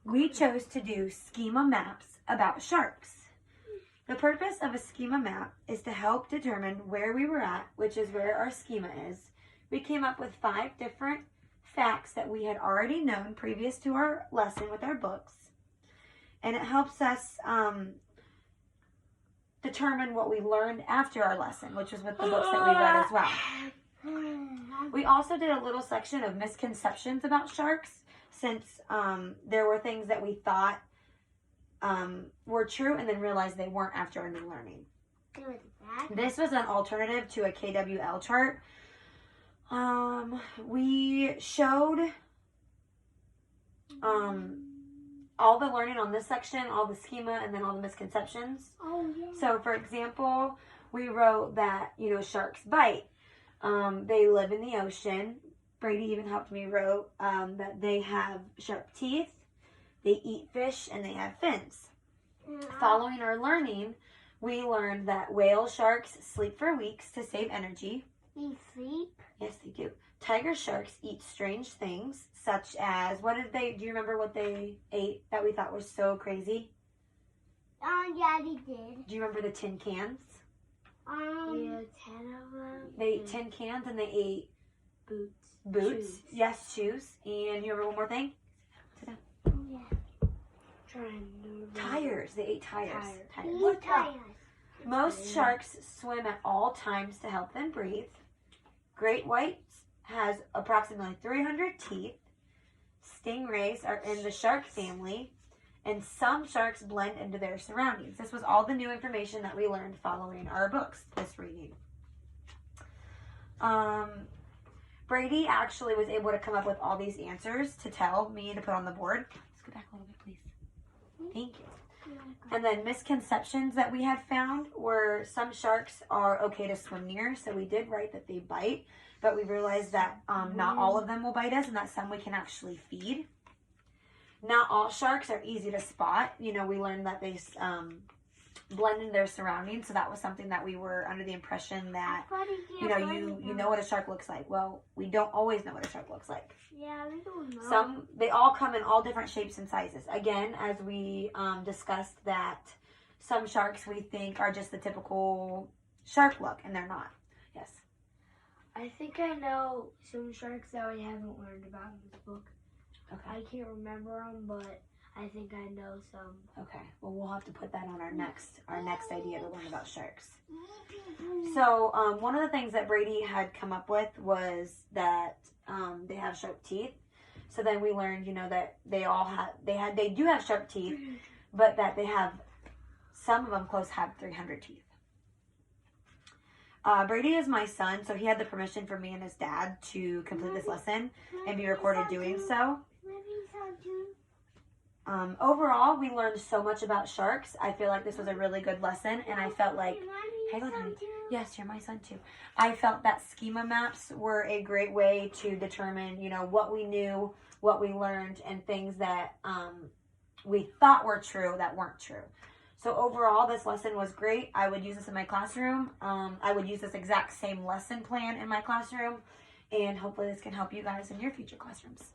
we chose to do schema maps about sharks. The purpose of a schema map is to help determine where we were at, which is where our schema is. We came up with 5 different facts that we had already known previous to our lesson with our books. And it helps us determine what we learned after our lesson, which was with the books that we read as well. We also did a little section of misconceptions about sharks, since there were things that we thought were true and then realized they weren't after our new learning. This was an alternative to a KWL chart. We showed all the learning on this section, all the schema, and then all the misconceptions. Oh, yeah. So, for example, we wrote that, sharks bite. They live in the ocean. Brady even helped me wrote that they have sharp teeth, they eat fish, and they have fins. Following our learning, we learned that whale sharks sleep for weeks to save energy. They sleep? Yes, they do. Tiger sharks eat strange things, such as, do you remember what they ate that we thought was so crazy? Yeah, they did. Do you remember the tin cans? Yeah, 10 of them. They ate tin cans and they ate Boots. Shoes. Yes, shoes. And you remember one more thing? Oh, yeah. Tires. They ate tires. What tires? Most sharks swim at all times to help them breathe. Great whites has approximately 300 teeth. Stingrays are in the shark family. And some sharks blend into their surroundings. This was all the new information that we learned following our books, this reading. Brady actually was able to come up with all these answers to tell me to put on the board. Let's go back a little bit, please. Thank you. And then misconceptions that we had found were some sharks are okay to swim near. So we did write that they bite, but we realized that not all of them will bite us and that some we can actually feed. Not all sharks are easy to spot. We learned that they blend in their surroundings. So that was something that we were under the impression that, you know what a shark looks like. Well, we don't always know what a shark looks like. Yeah, we don't know. They all come in all different shapes and sizes. Again, as we discussed that some sharks we think are just the typical shark look, and they're not. Yes? I think I know some sharks that we haven't learned about in this book. Okay. I can't remember them, but I think I know some. Okay. Well, we'll have to put that on our next idea to learn about sharks. So, one of the things that Brady had come up with was that they have sharp teeth. So then we learned, that they do have sharp teeth, but that some of them have 300 teeth. Brady is my son, so he had the permission from me and his dad to complete this lesson and be recorded doing so. Overall, we learned so much about sharks. I feel like this was a really good lesson, and I felt like, hang on, honey. Yes, you're my son too. I felt that schema maps were a great way to determine, what we knew, what we learned, and things that we thought were true that weren't true. So overall, this lesson was great. I would use this in my classroom. I would use this exact same lesson plan in my classroom, and hopefully this can help you guys in your future classrooms.